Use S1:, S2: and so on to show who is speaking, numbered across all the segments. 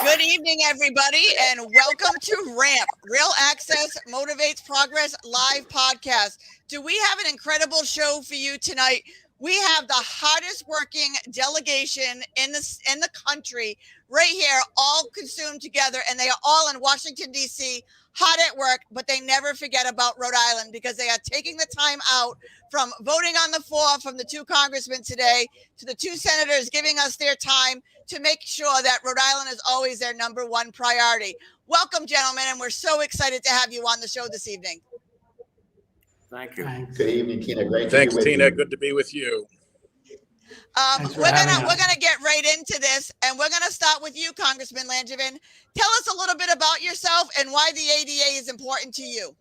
S1: Good evening, everybody, and welcome to RAMP, Real Access Motivates Progress live podcast. Do we have an incredible show for you tonight? We have the hardest working delegation in the country right here, all consumed together, and they are all in Washington, D.C., hard at work, but they never forget about Rhode Island because they are taking the time out from voting on the floor from the two congressmen today to the two senators giving us their time to make sure that Rhode Island is always their number one priority. Welcome, gentlemen, and we're so excited to have you on the show this evening.
S2: Thank you.
S3: Thanks.
S4: Good evening, Tina. Great
S2: Thanks,
S4: to be with
S2: Tina.
S4: you.
S2: Good to be with you.
S1: We're gonna get right into this, and we're gonna start with you, Congressman Langevin. Tell us a little bit about yourself and why the ADA is important to you.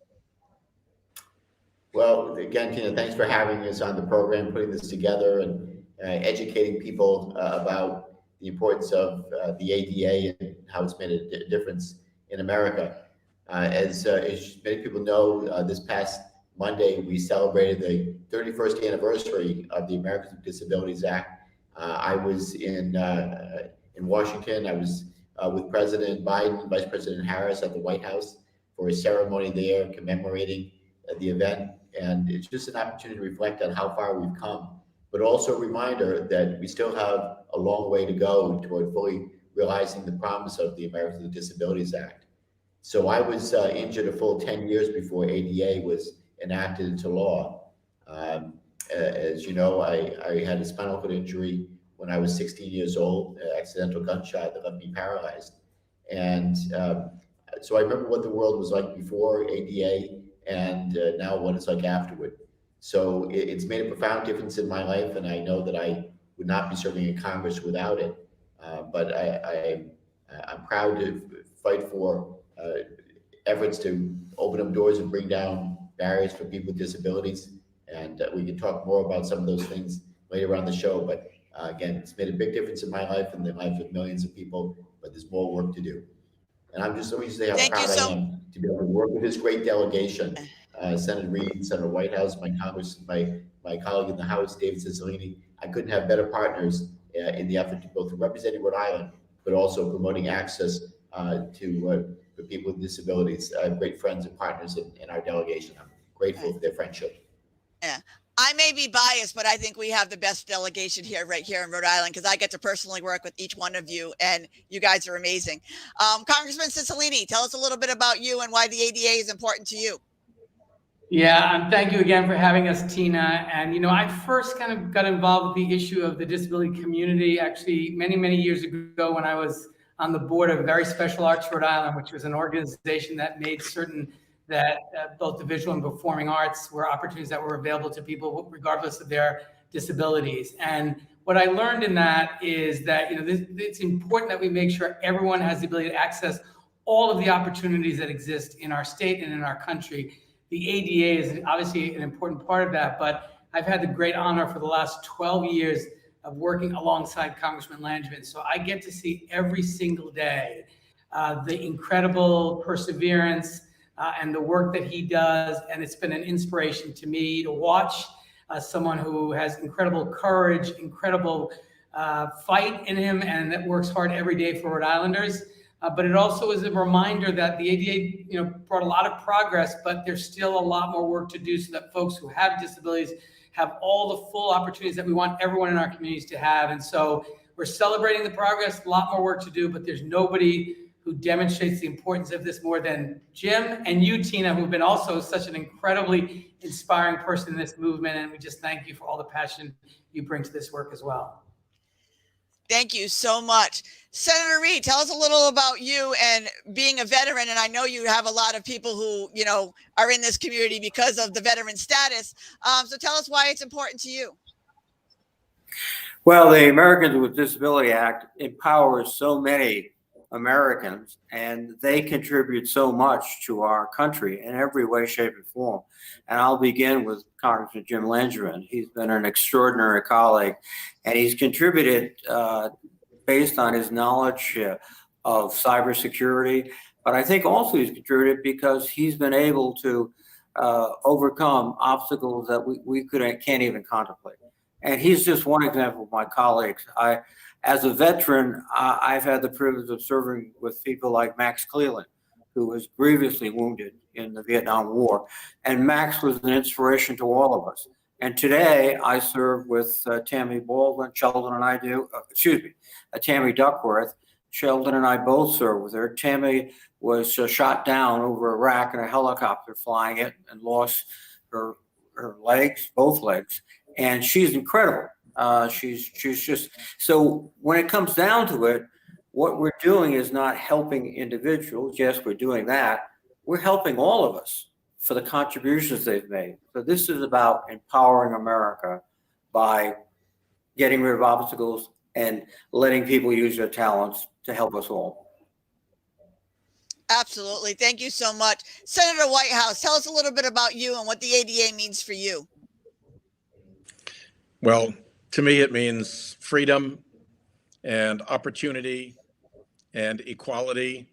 S4: Well, again, Tina, thanks for having us on the program, putting this together, and educating people about the importance of the ADA and how it's made a difference in America. As many people know, this past Monday, we celebrated the 31st anniversary of the Americans with Disabilities Act. I was in Washington. I was with President Biden, Vice President Harris at the White House for a ceremony there commemorating the event. And it's just an opportunity to reflect on how far we've come, but also a reminder that we still have a long way to go toward fully realizing the promise of the Americans with Disabilities Act. So I was injured a full 10 years before ADA was enacted into law. As you know, I had a spinal cord injury when I was 16 years old, an accidental gunshot that left me paralyzed. And so I remember what the world was like before ADA and now what it's like afterward. So it's made a profound difference in my life, and I know that I would not be serving in Congress without it. But I'm proud to fight for efforts to open up doors and bring down barriers for people with disabilities. And we can talk more about some of those things later on the show. But again, it's made a big difference in my life and the lives of millions of people, but there's more work to do. And I'm just always say how proud I am to be able to work with this great delegation. Senator Reid, Senator Whitehouse, my colleague in the House, David Cicilline. I couldn't have better partners in the effort to both representing Rhode Island, but also promoting access to people with disabilities. I have great friends and partners in our delegation. I'm grateful for their friendship.
S1: Yeah. I may be biased, but I think we have the best delegation right here in Rhode Island, because I get to personally work with each one of you, and you guys are amazing. Congressman Cicilline, tell us a little bit about you and why the ADA is important to you.
S3: Yeah, thank you again for having us, Tina. And, you know, I first kind of got involved with the issue of the disability community actually many, many years ago when I was on the board of Very Special Arts Rhode Island, which was an organization that made certain that both the visual and performing arts were opportunities that were available to people regardless of their disabilities. And what I learned in that is that, you know, it's important that we make sure everyone has the ability to access all of the opportunities that exist in our state and in our country. The ADA is obviously an important part of that, but I've had the great honor for the last 12 years of working alongside Congressman Langevin. So I get to see every single day the incredible perseverance and the work that he does. And it's been an inspiration to me to watch someone who has incredible courage, incredible fight in him, and that works hard every day for Rhode Islanders. but it also is a reminder that the ADA, brought a lot of progress, but there's still a lot more work to do so that folks who have disabilities have all the full opportunities that we want everyone in our communities to have. And so we're celebrating the progress, a lot more work to do, but there's nobody who demonstrates the importance of this more than Jim and you, Tina, who've been also such an incredibly inspiring person in this movement. And we just thank you for all the passion you bring to this work as well.
S1: Thank you so much. Senator Reed, tell us a little about you and being a veteran. And I know you have a lot of people who, are in this community because of the veteran status. So tell us why it's important to you.
S5: Well, the Americans with Disability Act empowers so many Americans, and they contribute so much to our country in every way, shape, and form. And I'll begin with Congressman Jim Langevin. He's been an extraordinary colleague, and he's contributed based on his knowledge of cybersecurity. But I think also he's contributed because he's been able to overcome obstacles that we can't even contemplate. And he's just one example of my colleagues. As a veteran, I've had the privilege of serving with people like Max Cleland, who was grievously wounded in the Vietnam War. And Max was an inspiration to all of us. And today I serve with Tammy Baldwin, Sheldon and I do, Tammy Duckworth. Sheldon and I both serve with her. Tammy was shot down over Iraq in a helicopter flying it and lost her legs, both legs. And she's incredible. She's just, so when it comes down to it, what we're doing is not helping individuals. Yes, we're doing that. We're helping all of us for the contributions they've made. So this is about empowering America by getting rid of obstacles and letting people use their talents to help us all.
S1: Absolutely. Thank you so much. Senator Whitehouse, tell us a little bit about you and what the ADA means for you.
S2: Well, to me, it means freedom and opportunity and equality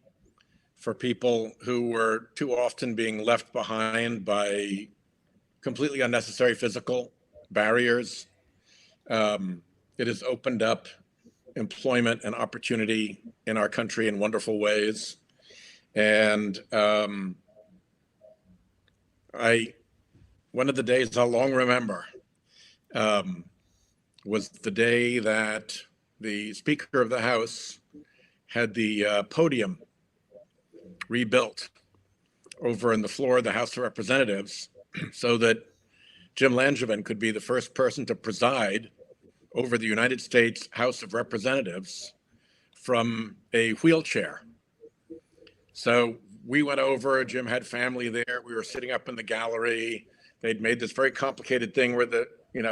S2: for people who were too often being left behind by completely unnecessary physical barriers. It has opened up employment and opportunity in our country in wonderful ways. And one of the days I'll long remember was the day that the Speaker of the House had the podium rebuilt over in the floor of the House of Representatives so that Jim Langevin could be the first person to preside over the United States House of Representatives from a wheelchair. So we went over, Jim had family there, we were sitting up in the gallery. They'd made this very complicated thing where the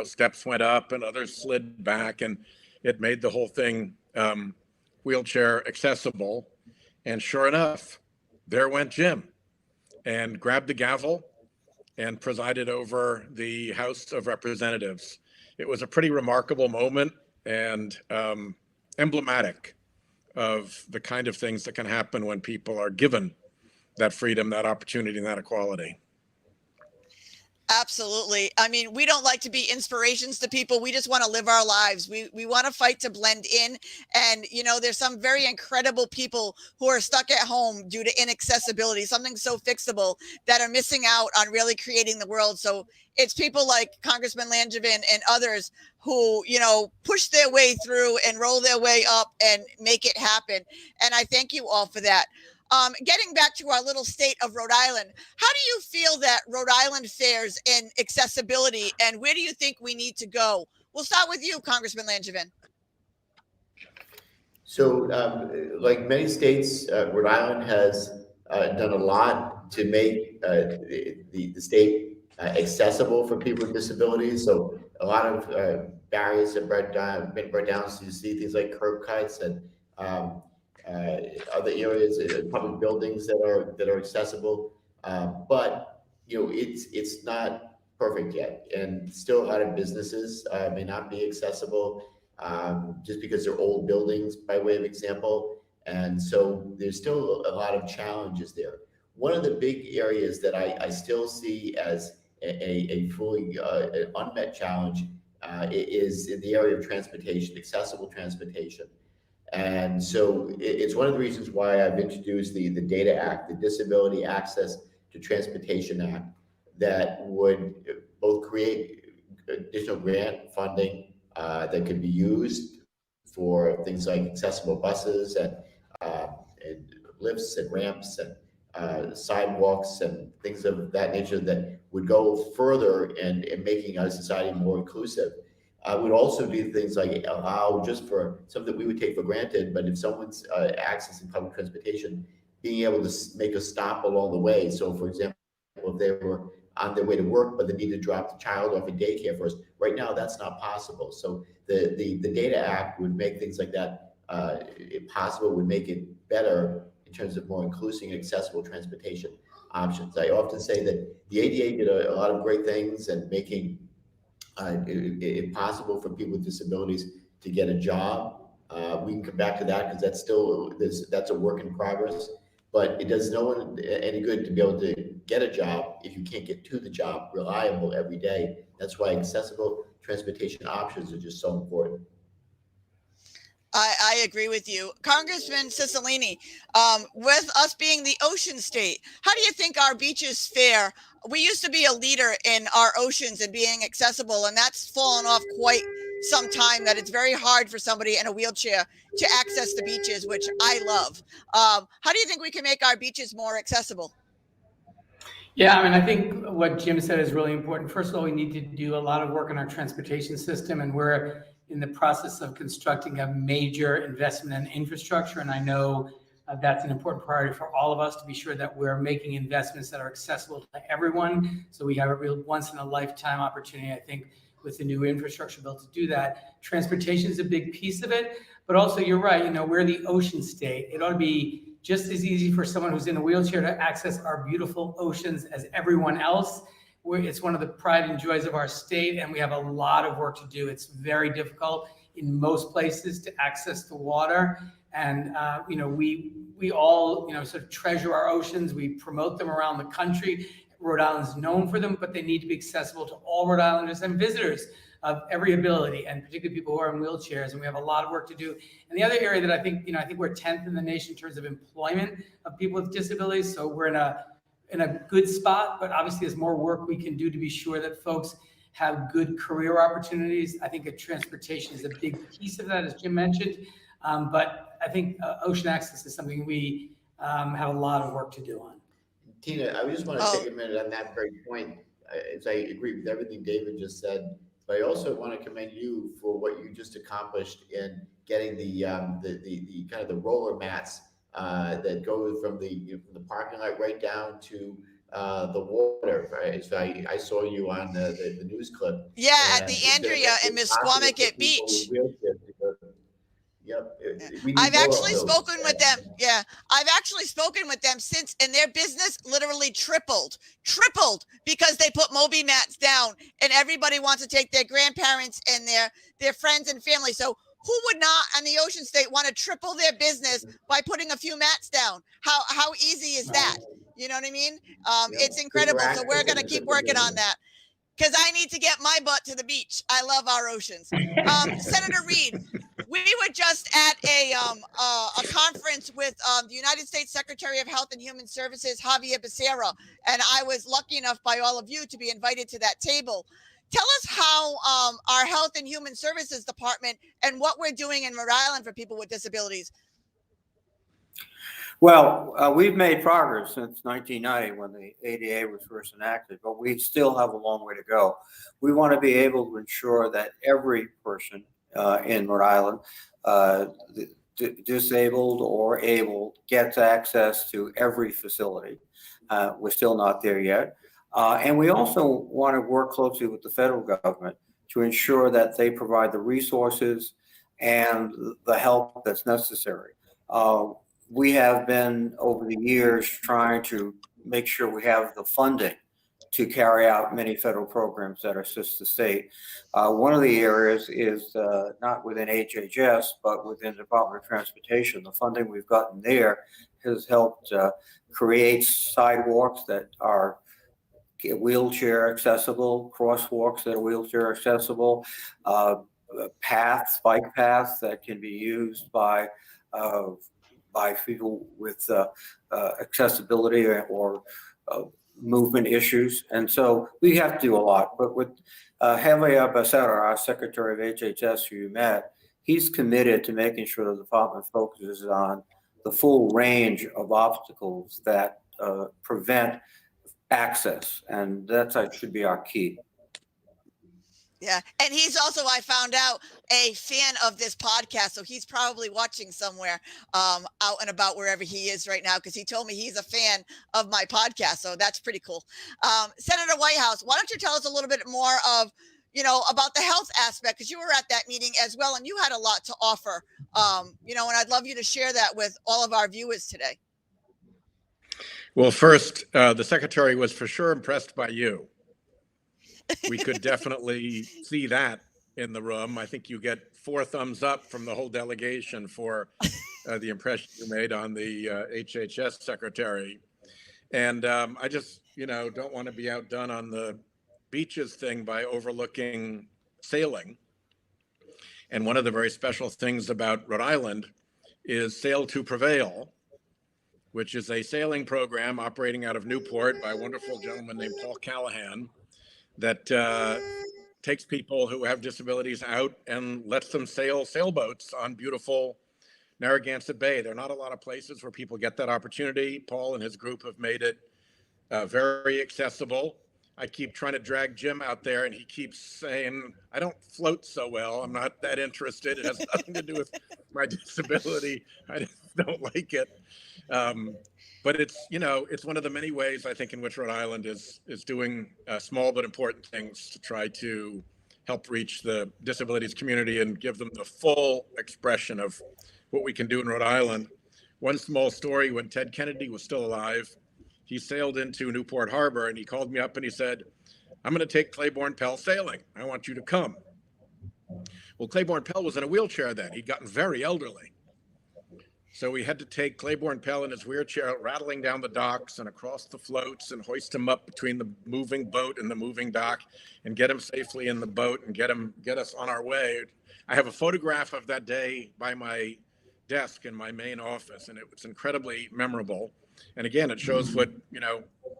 S2: steps went up and others slid back, and it made the whole thing wheelchair accessible. And sure enough, there went Jim and grabbed the gavel and presided over the House of Representatives. It was a pretty remarkable moment and emblematic of the kind of things that can happen when people are given that freedom, that opportunity, and that equality.
S1: Absolutely. I mean, we don't like to be inspirations to people. We just want to live our lives. We want to fight to blend in. And, there's some very incredible people who are stuck at home due to inaccessibility, something so fixable, that are missing out on really creating the world. So it's people like Congressman Langevin and others who, push their way through and roll their way up and make it happen. And I thank you all for that. Getting back to our little state of Rhode Island, how do you feel that Rhode Island fares in accessibility, and where do you think we need to go? We'll start with you, Congressman Langevin.
S4: So, like many states, Rhode Island has done a lot to make the state accessible for people with disabilities. So a lot of barriers have been brought down. So you see things like curb cuts and other areas, public buildings that are accessible, but it's not perfect yet, and still a lot of businesses may not be accessible just because they're old buildings, by way of example, and so there's still a lot of challenges there. One of the big areas that I still see as a fully unmet challenge is in the area of transportation, accessible transportation. And so it's one of the reasons why I've introduced the DATA Act, the Disability Access to Transportation Act, that would both create additional grant funding that could be used for things like accessible buses and lifts and ramps and sidewalks and things of that nature that would go further in making our society more inclusive. Would also do things like allow, just for something that we would take for granted, but if someone's accessing public transportation, being able to make a stop along the way. So for example, if they were on their way to work, but they need to drop the child off at daycare first, right now that's not possible. So the DATA Act would make things like that possible, would make it better in terms of more inclusive and accessible transportation options. I often say that the ADA did a lot of great things and making it possible for people with disabilities to get a job. We can come back to that because that's a work in progress. But it does no one any good to be able to get a job if you can't get to the job reliable every day. That's why accessible transportation options are just so important.
S1: I agree with you. Congressman Cicilline, with us being the ocean state, how do you think our beaches fare? We used to be a leader in our oceans and being accessible, and that's fallen off quite some time, that it's very hard for somebody in a wheelchair to access the beaches, which I love. How do you think we can make our beaches more accessible?
S3: Yeah, I mean, I think what Jim said is really important. First of all, we need to do a lot of work on our transportation system, and we're in the process of constructing a major investment in infrastructure. And I know that's an important priority for all of us, to be sure that we're making investments that are accessible to everyone. So we have a real once in a lifetime opportunity, I think, with the new infrastructure bill to do that. Transportation is a big piece of it, but also you're right, we're the ocean state. It ought to be just as easy for someone who's in a wheelchair to access our beautiful oceans as everyone else. It's one of the pride and joys of our state, and we have a lot of work to do. It's very difficult in most places to access the water. And, we all, sort of treasure our oceans. We promote them around the country. Rhode Island's known for them, but they need to be accessible to all Rhode Islanders and visitors of every ability, and particularly people who are in wheelchairs. And we have a lot of work to do. And the other area that I think we're 10th in the nation in terms of employment of people with disabilities. So we're in a good spot, but obviously there's more work we can do to be sure that folks have good career opportunities. I think transportation is a big piece of that, as Jim mentioned. But I think ocean access is something we have a lot of work to do on.
S4: Tina, I just want to take a minute on that very point, as I agree with everything David just said, but I also want to commend you for what you just accomplished in getting the kind of the roller mats that go from the parking lot right down to the water. Right? So I saw you on the news clip.
S1: Yeah, at the Andrea and Misquamicut Beach.
S4: Yep.
S1: I've actually spoken with them. Yeah, I've actually spoken with them since, and their business literally tripled because they put Moby mats down, and everybody wants to take their grandparents and their friends and family. So who would not on the ocean state want to triple their business by putting a few mats down? How easy is that? You know what I mean? It's incredible. So we're going to keep working on that, because I need to get my butt to the beach. I love our oceans. Senator Reed, we were just at a conference with the United States Secretary of Health and Human Services, Javier Becerra, and I was lucky enough by all of you to be invited to that table. Tell us how our Health and Human Services Department and what we're doing in Rhode Island for people with disabilities.
S5: Well, we've made progress since 1990 when the ADA was first enacted, but we still have a long way to go. We want to be able to ensure that every person in Rhode Island, disabled or able, gets access to every facility. We're still not there yet. And we also want to work closely with the federal government to ensure that they provide the resources and the help that's necessary. We have been, over the years, trying to make sure we have the funding to carry out many federal programs that assist the state. One of the areas is not within HHS, but within the Department of Transportation. The funding we've gotten there has helped create sidewalks that are wheelchair accessible, crosswalks that are wheelchair accessible, paths, bike paths that can be used by people with accessibility or movement issues. And so we have to do a lot. But with Javier Becerra, our Secretary of HHS, who you met, he's committed to making sure the department focuses on the full range of obstacles that prevent access. And that should be our key.
S1: Yeah. And he's also, I found out, a fan of this podcast. So he's probably watching somewhere out and about wherever he is right now, because he told me he's a fan of my podcast. So that's pretty cool. Senator Whitehouse, why don't you tell us a little bit more of, about the health aspect, because you were at that meeting as well, and you had a lot to offer, and I'd love you to share that with all of our viewers today.
S2: Well, first, the secretary was for sure impressed by you. We could definitely see that in the room. I think you get 4 thumbs up from the whole delegation for the impression you made on the HHS secretary. And I just, don't want to be outdone on the beaches thing by overlooking sailing. And one of the very special things about Rhode Island is Sail to Prevail, which is a sailing program operating out of Newport by a wonderful gentleman named Paul Callahan, that takes people who have disabilities out and lets them sail sailboats on beautiful Narragansett Bay. There are not a lot of places where people get that opportunity. Paul and his group have made it very accessible. I keep trying to drag Jim out there, and he keeps saying, I don't float so well. I'm not that interested. It has nothing to do with my disability. I just don't like it. But it's one of the many ways, I think, in which Rhode Island is doing small but important things to try to help reach the disabilities community and give them the full expression of what we can do in Rhode Island. One small story: when Ted Kennedy was still alive, he sailed into Newport Harbor, and he called me up and he said, I'm going to take Claiborne Pell sailing. I want you to come. Well, Claiborne Pell was in a wheelchair then. He'd gotten very elderly. So we had to take Claiborne Pell in his wheelchair, rattling down the docks and across the floats, and hoist him up between the moving boat and the moving dock, and get him safely in the boat and get us on our way. I have a photograph of that day by my desk in my main office, and it was incredibly memorable. And again, it shows what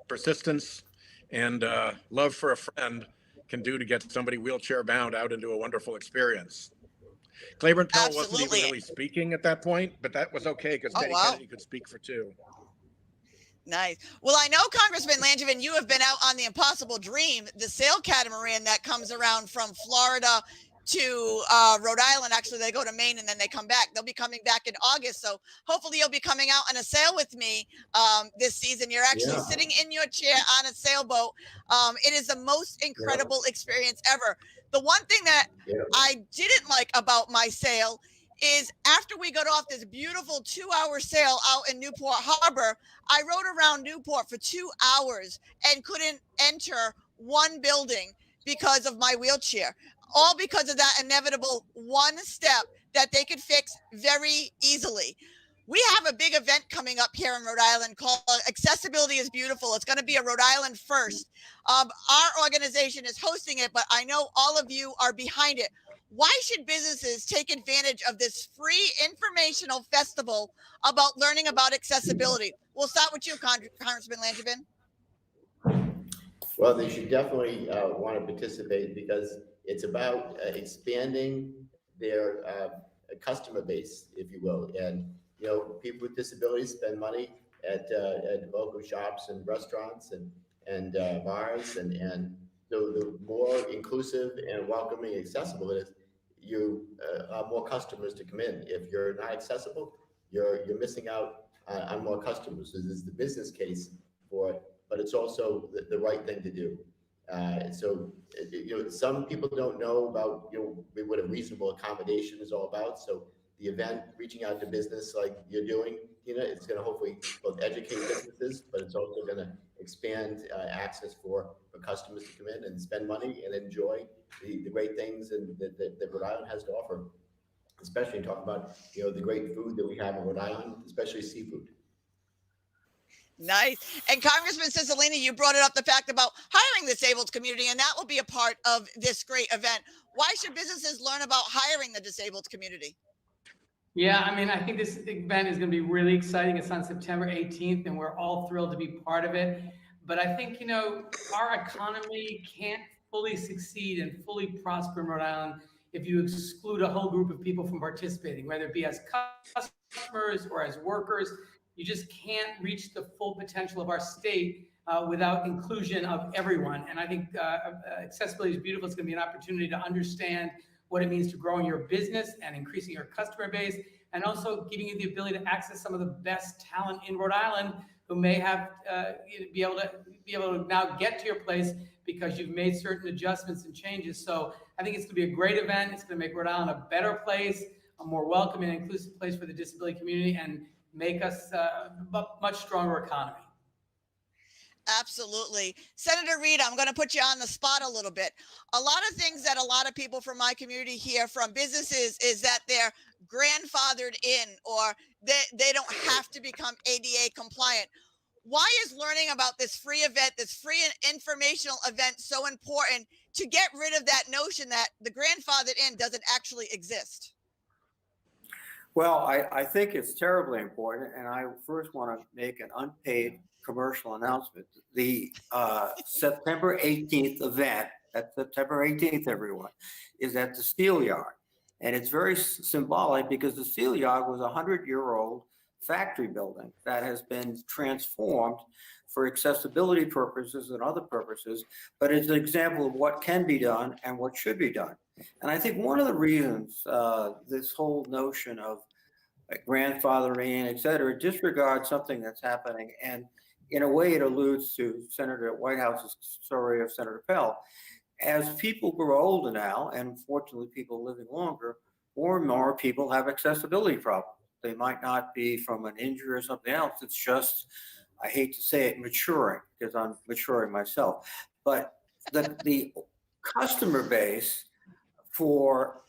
S2: persistence and love for a friend can do to get somebody wheelchair bound out into a wonderful experience. Claiborne Pell wasn't even really speaking at that point, but that was okay, because Teddy Kennedy could speak for 2.
S1: Nice. Well, I know, Congressman Langevin, you have been out on the Impossible Dream, the sail catamaran that comes around from Florida to Rhode Island. Actually, they go to Maine and then they come back. They'll be coming back in August. So hopefully you'll be coming out on a sail with me this season. You're actually sitting in your chair on a sailboat. It is the most incredible experience ever. The one thing that I didn't like about my sail is after we got off this beautiful 2-hour sail out in Newport Harbor, I rode around Newport for 2 hours and couldn't enter one building because of my wheelchair. All because of that inevitable one step that they could fix very easily. We have a big event coming up here in Rhode Island called Accessibility is Beautiful. It's going to be a Rhode Island first. Our organization is hosting it, but I know all of you are behind it. Why should businesses take advantage of this free informational festival about learning about accessibility? We'll start with you, Congressman Langevin.
S4: Well, they should definitely want to participate, because it's about expanding their customer base, if you will. And, people with disabilities spend money at local shops and restaurants and bars. And so the more inclusive and welcoming, accessible it is, you have more customers to come in. If you're not accessible, you're missing out on more customers. So this is the business case for it, but it's also the right thing to do. So some people don't know about what a reasonable accommodation is all about. So the event, reaching out to business like you're doing, it's going to hopefully both educate businesses, but it's also going to expand access for customers to come in and spend money and enjoy the great things that Rhode Island has to offer. Especially talking about the great food that we have in Rhode Island, especially seafood.
S1: Nice. And Congressman Cicilline, you brought it up, the fact about hiring the disabled community, and that will be a part of this great event. Why should businesses learn about hiring the disabled community?
S3: Yeah, I mean, I think this event is going to be really exciting. It's on September 18th, and we're all thrilled to be part of it. But I think, you know, our economy can't fully succeed and fully prosper in Rhode Island if you exclude a whole group of people from participating, whether it be as customers or as workers. You just can't reach the full potential of our state without inclusion of everyone. And I think accessibility is beautiful. It's going to be an opportunity to understand what it means to growing your business and increasing your customer base, and also giving you the ability to access some of the best talent in Rhode Island who may have be able to now get to your place because you've made certain adjustments and changes. So I think it's going to be a great event. It's going to make Rhode Island a better place, a more welcoming and inclusive place for the disability community, and make us a much stronger economy.
S1: Absolutely. Senator Reed, I'm going to put you on the spot a little bit. A lot of things that a lot of people from my community hear from businesses is that they're grandfathered in, or they don't have to become ADA compliant. Why is learning about this free event, this free and informational event, so important to get rid of that notion that the grandfathered in doesn't actually exist?
S5: Well, I think it's terribly important, and I first want to make an unpaid commercial announcement. The September 18th event, at September 18th, everyone, is at the Steel Yard. And it's very symbolic because the Steel Yard was a 100-year-old factory building that has been transformed for accessibility purposes and other purposes, but it's an example of what can be done and what should be done. And I think one of the reasons this whole notion of grandfathering, et cetera, disregards something that's happening, and in a way it alludes to Senator Whitehouse's story of Senator Pell. As people grow older now, and fortunately people living longer, more and more people have accessibility problems. They might not be from an injury or something else. It's just, I hate to say it, maturing, because I'm maturing myself. But the customer base for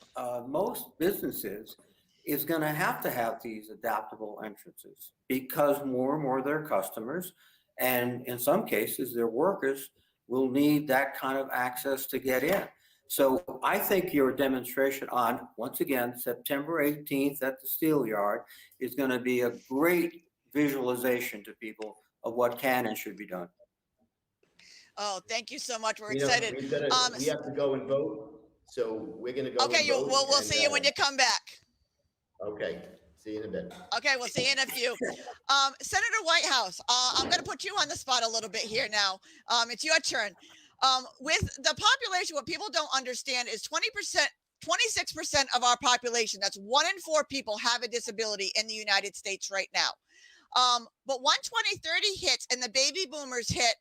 S5: most businesses is going to have these adaptable entrances, because more and more of their customers, and in some cases their workers, will need that kind of access to get in. So I think your demonstration on, once again, September 18th at the Steel Yard is going to be a great visualization to people of what can and should be done.
S1: Oh, thank you so much. We're
S4: You know,
S1: excited.
S4: we have to go and vote, so we're going to go.
S1: Okay,
S4: and vote,
S1: we'll see you when you come back.
S4: Okay, see you in a bit.
S1: Okay, we'll see you in a few. Senator Whitehouse, I'm going to put you on the spot a little bit here now. It's your turn. With the population, what people don't understand is 26% of our population, that's 1 in 4 people, have a disability in the United States right now. But when 2030 hits and the baby boomers hit,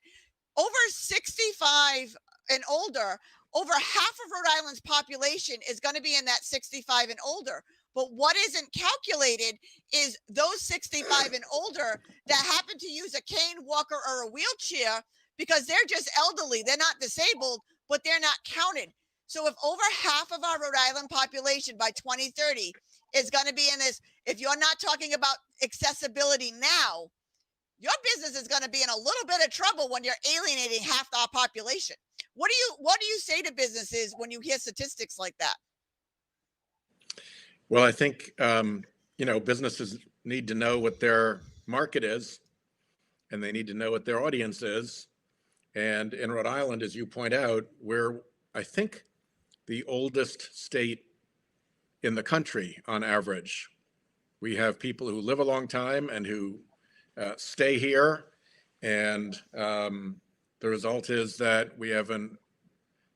S1: over 65 and older, over half of Rhode Island's population is going to be in that 65 and older. But what isn't calculated is those 65 and older that happen to use a cane, walker, or a wheelchair, because they're just elderly. They're not disabled, but they're not counted. So if over half of our Rhode Island population by 2030 is going to be in this, if you're not talking about accessibility now, your business is going to be in a little bit of trouble when you're alienating half our population. What do you say to businesses when you hear statistics like that?
S2: Well, I think, businesses need to know what their market is, and they need to know what their audience is. And in Rhode Island, as you point out, we're, I think, the oldest state in the country on average. We have people who live a long time and who stay here. And the result is that we have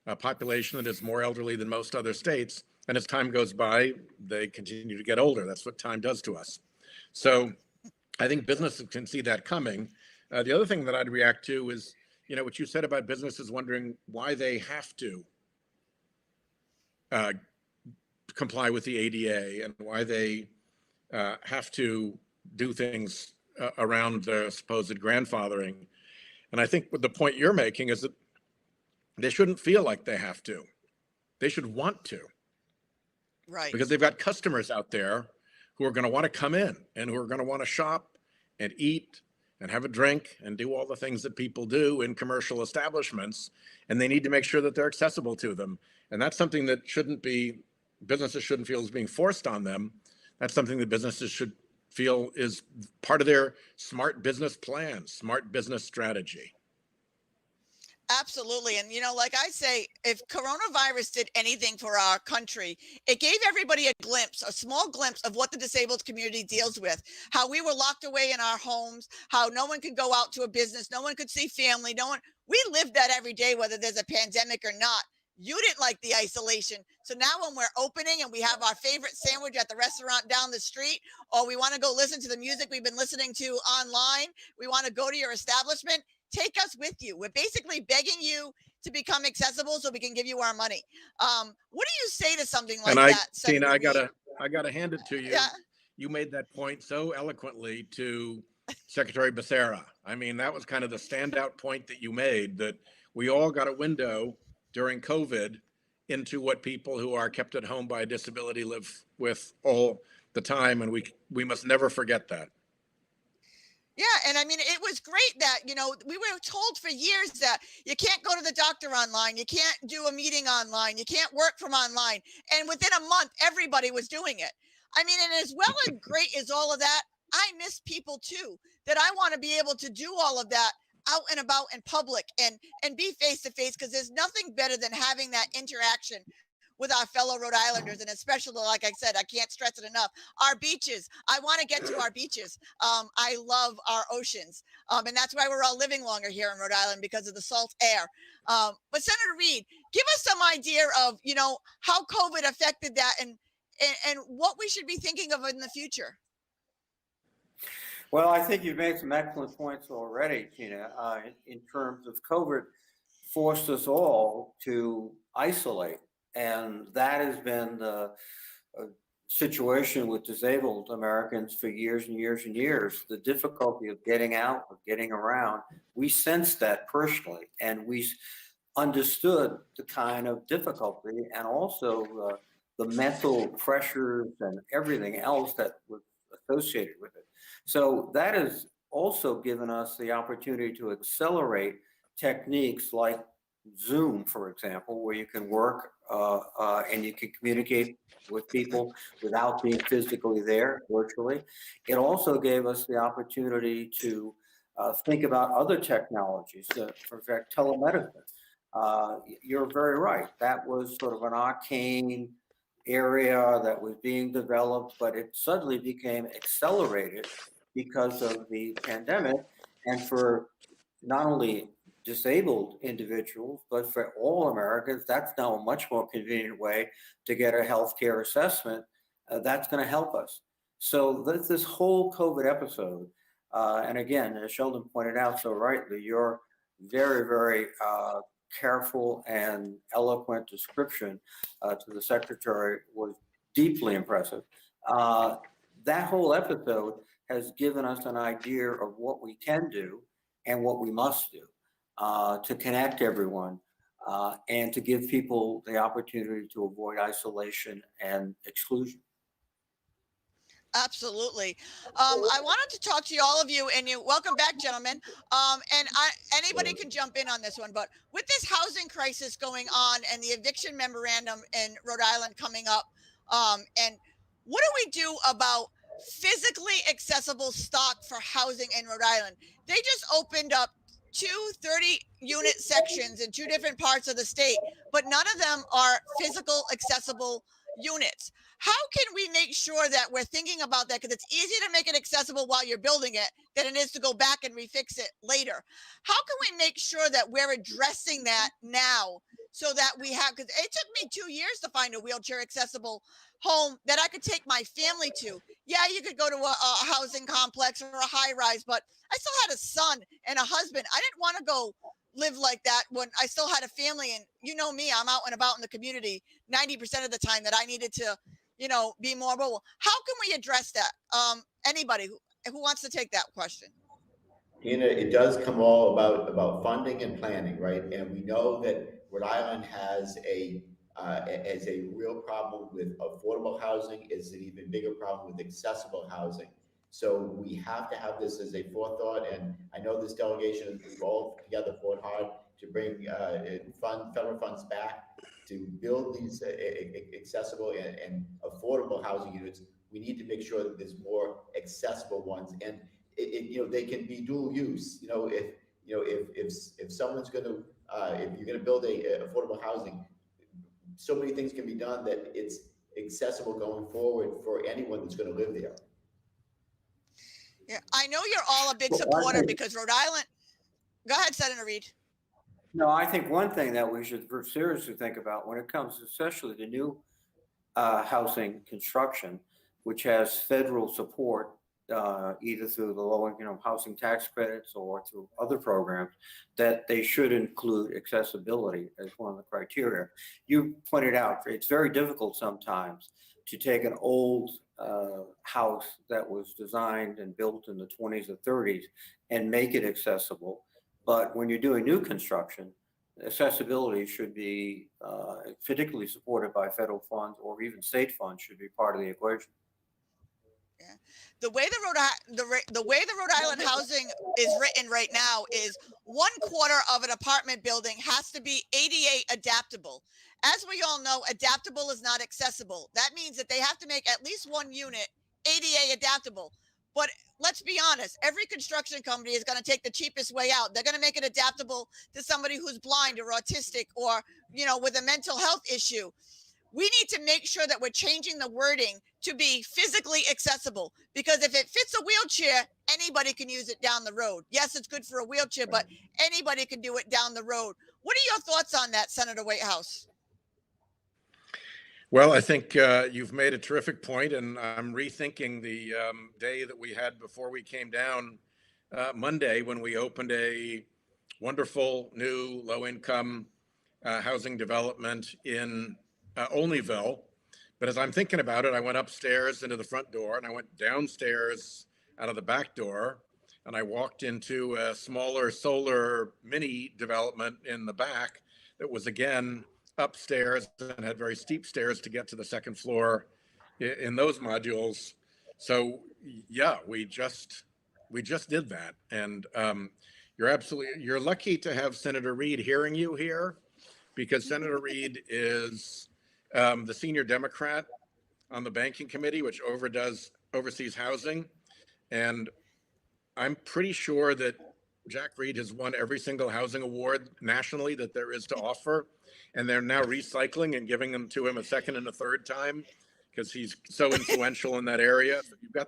S2: a population that is more elderly than most other states. And as time goes by, they continue to get older. That's what time does to us. So I think businesses can see that coming. The other thing that I'd react to is, what you said about businesses wondering why they have to comply with the ADA and why they have to do things around the supposed grandfathering. And I think what the point you're making is that they shouldn't feel like they have to. They should want to.
S1: Right.
S2: Because they've got customers out there who are going to want to come in and who are going to want to shop and eat and have a drink and do all the things that people do in commercial establishments, and they need to make sure that they're accessible to them. And that's something that businesses shouldn't feel is being forced on them. That's something that businesses should feel is part of their smart business plan, smart business strategy.
S1: Absolutely. And, like I say, if coronavirus did anything for our country, it gave everybody a small glimpse of what the disabled community deals with, how we were locked away in our homes, how no one could go out to a business, no one could see family, we live that every day, whether there's a pandemic or not. You didn't like the isolation. So now when we're opening and we have our favorite sandwich at the restaurant down the street, or we want to go listen to the music we've been listening to online, we want to go to your establishment, take us with you. We're basically begging you to become accessible so we can give you our money. What do you say to something like that,
S2: Tina,
S1: Senator
S2: I gotta hand it to you.
S1: Yeah.
S2: You made that point so eloquently to Secretary Becerra. I mean, that was kind of the standout point that you made, that we all got a window during COVID into what people who are kept at home by a disability live with all the time, and we must never forget that.
S1: Yeah, and I mean, it was great that, we were told for years that you can't go to the doctor online, you can't do a meeting online, you can't work from online. And within a month, everybody was doing it. I mean, and as well and great as all of that, I miss people too, that I want to be able to do all of that out and about in public and be face to face, because there's nothing better than having that interaction with our fellow Rhode Islanders, and especially, like I said, I can't stress it enough, our beaches. I want to get to our beaches. I love our oceans, and that's why we're all living longer here in Rhode Island, because of the salt air. But Senator Reed, give us some idea of, how COVID affected that and what we should be thinking of in the future.
S5: Well, I think you've made some excellent points already, Tina, in terms of COVID forced us all to isolate. And that has been the situation with disabled Americans for years and years and years. The difficulty of getting out, of getting around, we sensed that personally, and we understood the kind of difficulty and also the mental pressures and everything else that was associated with it. So that has also given us the opportunity to accelerate techniques like Zoom, for example, where you can work and you can communicate with people without being physically there virtually. It also gave us the opportunity to think about other technologies, for fact, telemedicine. You're very right. That was sort of an arcane area that was being developed, but it suddenly became accelerated because of the pandemic. And for not only disabled individuals, but for all Americans, that's now a much more convenient way to get a healthcare assessment. That's going to help us. So this whole COVID episode, and again, as Sheldon pointed out so rightly, your very, very careful and eloquent description to the Secretary was deeply impressive. That whole episode has given us an idea of what we can do and what we must do to connect everyone and to give people the opportunity to avoid isolation and exclusion.
S1: Absolutely. I wanted to talk to all of you, and welcome back, gentlemen. And anybody can jump in on this one, but with this housing crisis going on and the eviction memorandum in Rhode Island coming up, and what do we do about physically accessible stock for housing in Rhode Island? They just opened up 2 30-unit sections in 2 different parts of the state, but none of them are physical accessible units. How can we make sure that we're thinking about that? Because it's easier to make it accessible while you're building it than it is to go back and refix it later. How can we make sure that we're addressing that now, so that we have, because it took me 2 years to find a wheelchair accessible home that I could take my family to. Yeah, you could go to a housing complex or a high rise, but I still had a son and a husband. I didn't want to go live like that when I still had a family. And you know me, I'm out and about in the community 90% of the time, that I needed to, be more mobile. How can we address that? Anybody who wants to take that question?
S4: Tina, it does come all about funding and planning, right? And we know that Rhode Island has a real problem with affordable housing. Is an even bigger problem with accessible housing. So we have to have this as a forethought, and I know this delegation, we've all together fought hard to bring federal funds back to build these accessible and affordable housing units. We need to make sure that there's more accessible ones, and they can be dual use. If someone's going to if you're going to build affordable housing, so many things can be done that it's accessible going forward for anyone that's going to live there.
S1: Yeah, I know you're all a big supporter because Rhode Island. Go ahead, Senator Reed.
S5: No, I think one thing that we should seriously think about when it comes especially to new housing construction, which has federal support, either through the low-income housing tax credits or through other programs, that they should include accessibility as one of the criteria. You pointed out it's very difficult sometimes to take an old house that was designed and built in the 20s or 30s and make it accessible. But when you're doing new construction, accessibility should be particularly supported by federal funds or even state funds should be part of the equation.
S1: Yeah. The way the Rhode Island housing is written right now is 1/4 of an apartment building has to be ADA adaptable. As we all know, adaptable is not accessible. That means that they have to make at least one unit ADA adaptable. But let's be honest, every construction company is going to take the cheapest way out. They're going to make it adaptable to somebody who's blind or autistic or, with a mental health issue. We need to make sure that we're changing the wording to be physically accessible, because if it fits a wheelchair, anybody can use it down the road. Yes, it's good for a wheelchair, but anybody can do it down the road. What are your thoughts on that, Senator Whitehouse?
S2: Well, I think you've made a terrific point, and I'm rethinking the day that we had before we came down Monday when we opened a wonderful new low-income housing development in Olneyville. But as I'm thinking about it, I went upstairs into the front door, and I went downstairs out of the back door, and I walked into a smaller solar mini development in the back that was, again, upstairs and had very steep stairs to get to the second floor in those modules. So yeah, we just did that. And you're lucky to have Senator Reed hearing you here, because Senator Reed is the senior Democrat on the banking committee, which oversees housing. And I'm pretty sure that Jack Reed has won every single housing award nationally that there is to offer. And they're now recycling and giving them to him a second and a third time because he's so influential in that area. So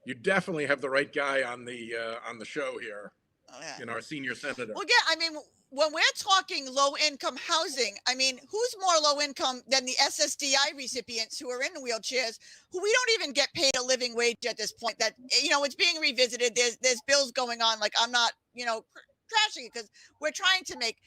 S2: you definitely have the right guy on the show here. Oh, yeah. Our senior senator.
S1: Well, yeah, I mean, when we're talking low-income housing, I mean, who's more low-income than the SSDI recipients who are in wheelchairs, who we don't even get paid a living wage at this point? That, it's being revisited. There's bills going on. Like, I'm not, trashing it because we're trying to make,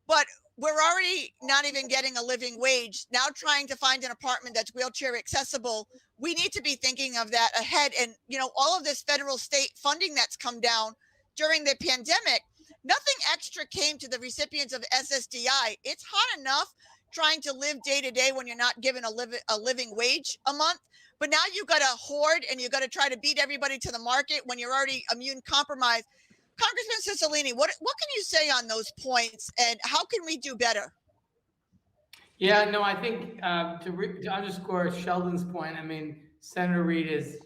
S1: but we're already not even getting a living wage. Now trying to find an apartment that's wheelchair accessible. We need to be thinking of that ahead. And, all of this federal state funding that's come down during the pandemic, nothing extra came to the recipients of SSDI. It's hard enough trying to live day to day when you're not given a living wage a month. But now you got to hoard and you got to try to beat everybody to the market when you're already immune compromised. Congressman Cicilline, what can you say on those points, and how can we do better?
S3: Yeah, no, I think to underscore Sheldon's point, I mean, Senator Reed is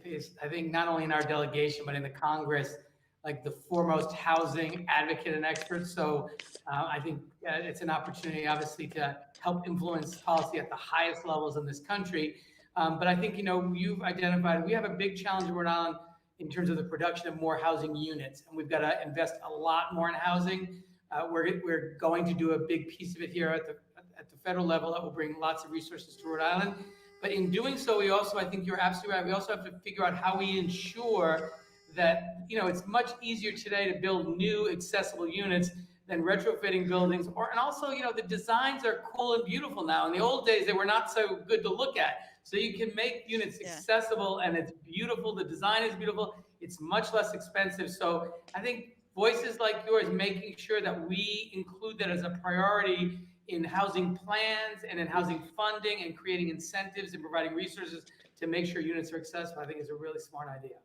S3: I think not only in our delegation but in the Congress, like the foremost housing advocate and expert. So I think it's an opportunity, obviously, to help influence policy at the highest levels in this country. But I think, you've identified, we have a big challenge in Rhode Island in terms of the production of more housing units. And we've got to invest a lot more in housing. We're going to do a big piece of it here at the federal level that will bring lots of resources to Rhode Island. But in doing so, we also, I think you're absolutely right, we also have to figure out how we ensure that, it's much easier today to build new accessible units than retrofitting buildings, and also, the designs are cool and beautiful now. In the old days, they were not so good to look at. So you can make units accessible and it's beautiful. The design is beautiful. It's much less expensive. So I think voices like yours, making sure that we include that as a priority in housing plans and in housing funding and creating incentives and providing resources to make sure units are accessible, I think is a really smart idea.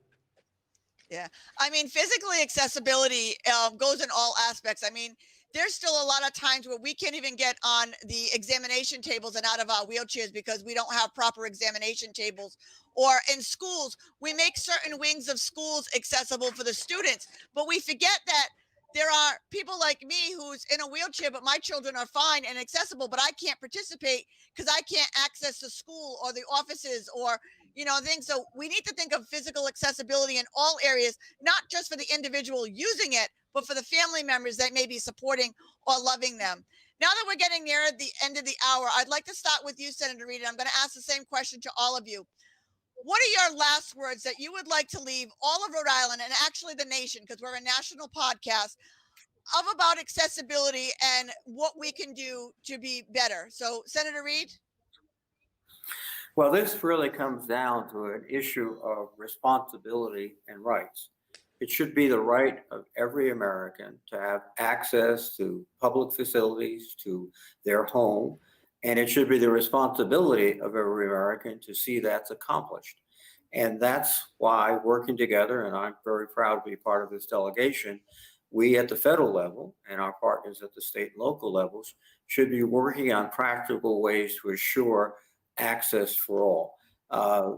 S1: Yeah. I mean, physically accessibility goes in all aspects. I mean, there's still a lot of times where we can't even get on the examination tables and out of our wheelchairs because we don't have proper examination tables. Or in schools, we make certain wings of schools accessible for the students, but we forget that there are people like me who's in a wheelchair, but my children are fine and accessible, but I can't participate because I can't access the school or the offices or things. So we need to think of physical accessibility in all areas, not just for the individual using it, but for the family members that may be supporting or loving them. Now that we're getting near the end of the hour, I'd like to start with you, Senator Reid. I'm going to ask the same question to all of you. What are your last words that you would like to leave all of Rhode Island and actually the nation, because we're a national podcast, of about accessibility and what we can do to be better? So, Senator Reid?
S5: Well, this really comes down to an issue of responsibility and rights. It should be the right of every American to have access to public facilities, to their home, and it should be the responsibility of every American to see that's accomplished. And that's why working together, and I'm very proud to be part of this delegation, we at the federal level and our partners at the state and local levels should be working on practical ways to assure access for all.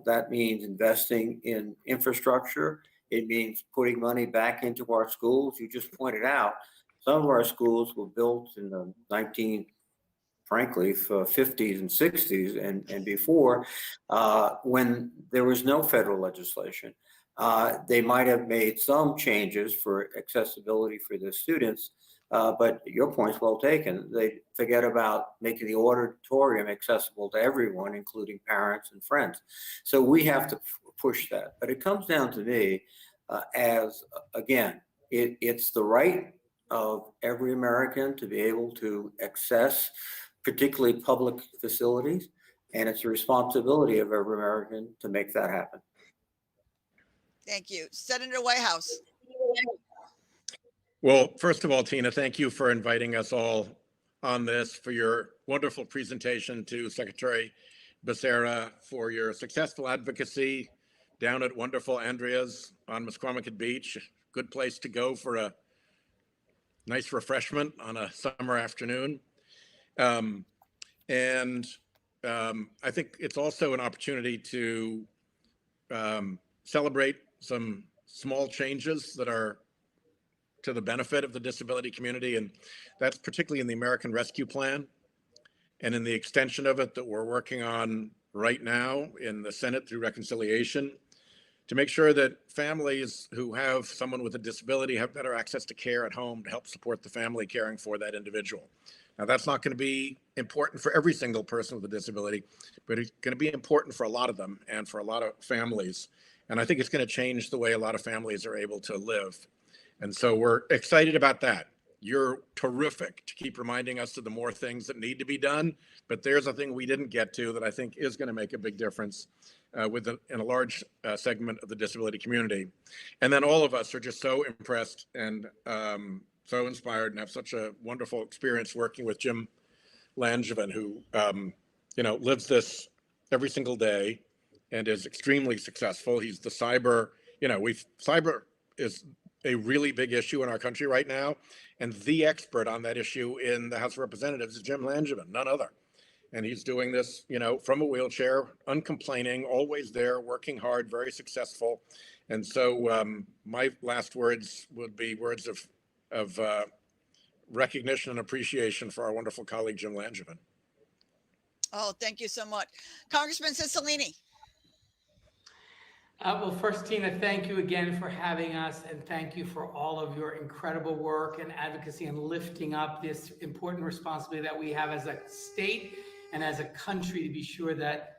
S5: That means investing in infrastructure. It means putting money back into our schools. You just pointed out some of our schools were built in the 50s and 60s and before, when there was no federal legislation. They might have made some changes for accessibility for the students, but your point's well taken. They forget about making the auditorium accessible to everyone, including parents and friends. So we have to push that. But it comes down to me it's the right of every American to be able to access particularly public facilities, and it's the responsibility of every American to make that happen.
S1: Thank you. Senator Whitehouse.
S2: Well, first of all, Tina, thank you for inviting us all on this, for your wonderful presentation, to Secretary Becerra, for your successful advocacy down at wonderful Andrea's on Musqueamicut Beach. Good place to go for a nice refreshment on a summer afternoon. I think it's also an opportunity to celebrate some small changes that are to the benefit of the disability community. And that's particularly in the American Rescue Plan and in the extension of it that we're working on right now in the Senate through reconciliation, to make sure that families who have someone with a disability have better access to care at home to help support the family caring for that individual. Now, that's not going to be important for every single person with a disability, but it's going to be important for a lot of them and for a lot of families. And I think it's going to change the way a lot of families are able to live. And so we're excited about that. You're terrific to keep reminding us of the more things that need to be done, but there's a thing we didn't get to that I think is going to make a big difference in a large segment of the disability community. And then all of us are just so impressed and so inspired and have such a wonderful experience working with Jim Langevin, who lives this every single day and is extremely successful. He's the cyber is a really big issue in our country right now, and the expert on that issue in the House of Representatives is Jim Langevin, none other. And he's doing this, from a wheelchair, uncomplaining, always there, working hard, very successful. And so my last words would be words of recognition and appreciation for our wonderful colleague, Jim Langevin.
S1: Oh, thank you so much. Congressman Cicilline.
S3: Well, first, Tina, thank you again for having us, and thank you for all of your incredible work and advocacy and lifting up this important responsibility that we have as a state and as a country to be sure that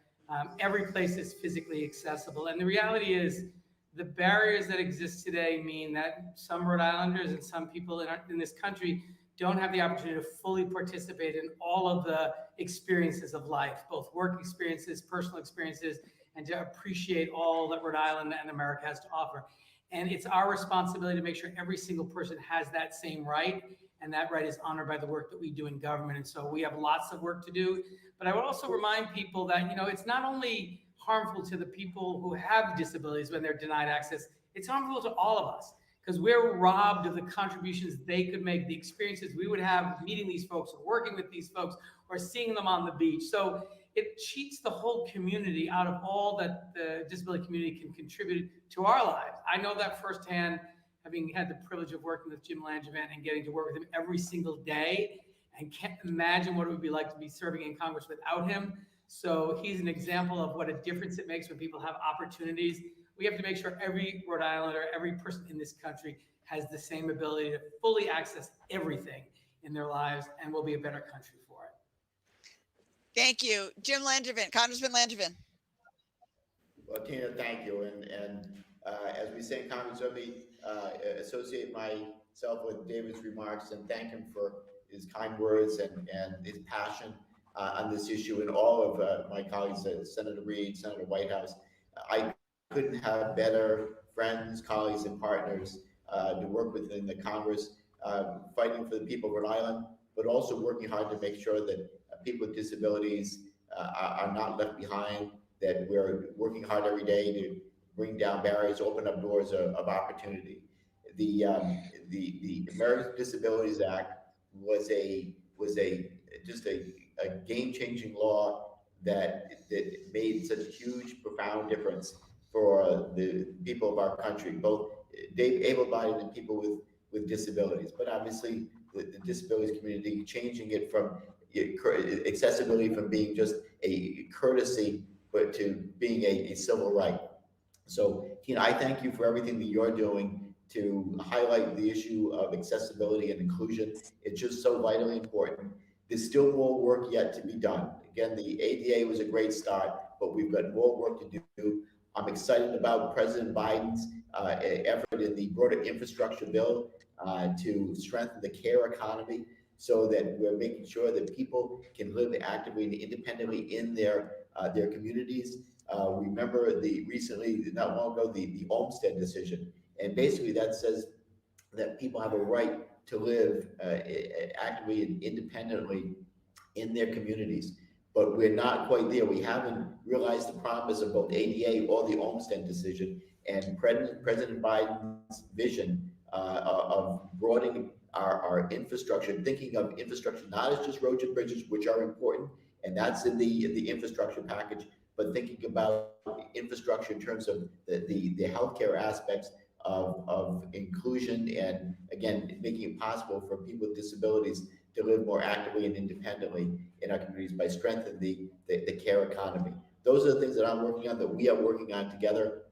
S3: every place is physically accessible. And the reality is, the barriers that exist today mean that some Rhode Islanders and some people in this country don't have the opportunity to fully participate in all of the experiences of life, both work experiences, personal experiences, and to appreciate all that Rhode Island and America has to offer. And it's our responsibility to make sure every single person has that same right, and that right is honored by the work that we do in government. And so we have lots of work to do. But I would also remind people that, it's not only harmful to the people who have disabilities when they're denied access, it's harmful to all of us because we're robbed of the contributions they could make, the experiences we would have meeting these folks or working with these folks or seeing them on the beach. So it cheats the whole community out of all that the disability community can contribute to our lives. I know that firsthand, having had the privilege of working with Jim Langevin and getting to work with him every single day, and can't imagine what it would be like to be serving in Congress without him. So he's an example of what a difference it makes when people have opportunities. We have to make sure every Rhode Islander, every person in this country has the same ability to fully access everything in their lives, and we'll be a better country for it.
S1: Thank you. Jim Langevin, Congressman Langevin.
S4: Well, Tina, thank you. And as we say in Congress, let me associate myself with David's remarks and thank him for his kind words and his passion on this issue, and all of my colleagues, Senator Reid, Senator Whitehouse. I couldn't have better friends, colleagues, and partners to work with in the Congress, fighting for the people of Rhode Island, but also working hard to make sure that people with disabilities are not left behind, that we're working hard every day to bring down barriers, open up doors of opportunity. The Americans with Disabilities Act was a game-changing law that made such a huge, profound difference for the people of our country, both able-bodied and people with disabilities. But obviously, the disabilities community, changing it from accessibility from being just a courtesy, but to being a civil right. So, Tina, I thank you for everything that you're doing to highlight the issue of accessibility and inclusion. It's just so vitally important. There's still more work yet to be done. Again, the ADA was a great start, but we've got more work to do. I'm excited about President Biden's effort in the broader infrastructure bill to strengthen the care economy, so that we're making sure that people can live actively and independently in their communities. Remember not long ago, the Olmstead decision. And basically that says that people have a right to live actively and independently in their communities. But we're not quite there. We haven't realized the promise of both ADA or the Olmstead decision, and President Biden's vision of broadening our infrastructure, thinking of infrastructure not as just roads and bridges, which are important, and that's in the infrastructure package, but thinking about infrastructure in terms of the healthcare aspects of inclusion, and again, making it possible for people with disabilities to live more actively and independently in our communities by strengthening the care economy. Those are the things that I'm working on, that we are working on together,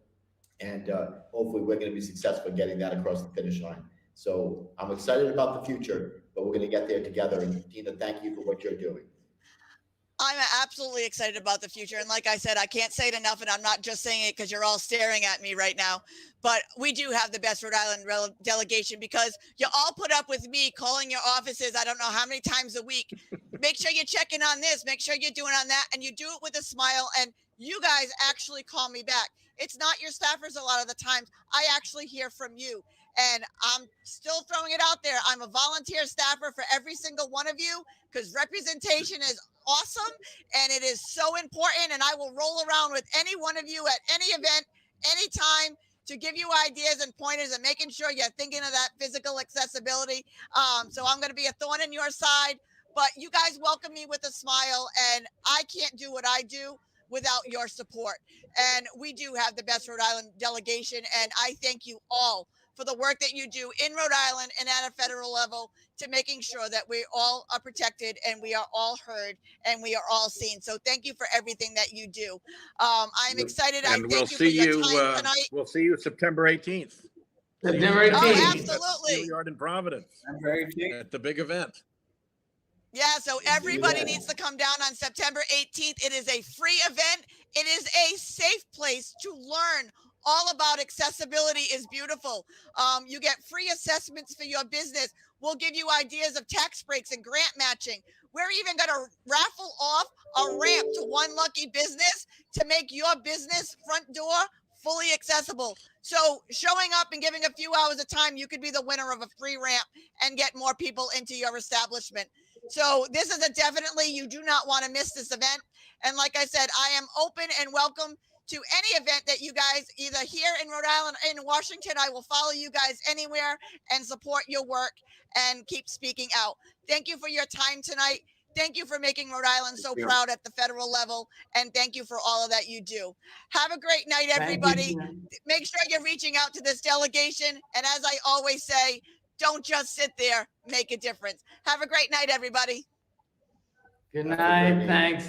S4: and hopefully we're going to be successful getting that across the finish line. So I'm excited about the future, but we're going to get there together. And Tina, thank you for what you're doing.
S1: I'm absolutely excited about the future. And like I said, I can't say it enough, and I'm not just saying it because you're all staring at me right now, but we do have the best Rhode Island delegation, because you all put up with me calling your offices I don't know how many times a week. Make sure you're checking on this, make sure you're doing on that, and you do it with a smile, and you guys actually call me back. It's not your staffers a lot of the times. I actually hear from you. And I'm still throwing it out there. I'm a volunteer staffer for every single one of you, because representation is awesome and it is so important. And I will roll around with any one of you at any event, anytime, to give you ideas and pointers and making sure you're thinking of that physical accessibility. So I'm going to be a thorn in your side, but you guys welcome me with a smile, and I can't do what I do without your support. And we do have the best Rhode Island delegation, and I thank you all for the work that you do in Rhode Island and at a federal level to making sure that we all are protected and we are all heard and we are all seen. So thank you for everything that you do. I'm excited.
S2: And
S1: I thank you for your time tonight.
S2: We'll see you September 18th.
S3: September 18th.
S1: Oh, absolutely.
S2: Yard in Providence
S5: September 18th.
S2: at the big event.
S1: Yeah, so everybody needs to come down on September 18th. It is a free event. It is a safe place to learn all about accessibility is beautiful. You get free assessments for your business. We'll give you ideas of tax breaks and grant matching. We're even going to raffle off a ramp to one lucky business to make your business front door fully accessible. So showing up and giving a few hours of time, you could be the winner of a free ramp and get more people into your establishment. So this is a definitely, you do not want to miss this event. And like I said, I am open and welcome to any event that you guys, either here in Rhode Island, in Washington, I will follow you guys anywhere and support your work and keep speaking out. Thank you for your time tonight. Thank you for making Rhode Island so proud at the federal level. And thank you for all of that you do. Have a great night, everybody. Make sure you're reaching out to this delegation. And as I always say, don't just sit there, make a difference. Have a great night, everybody.
S3: Good night. Thanks.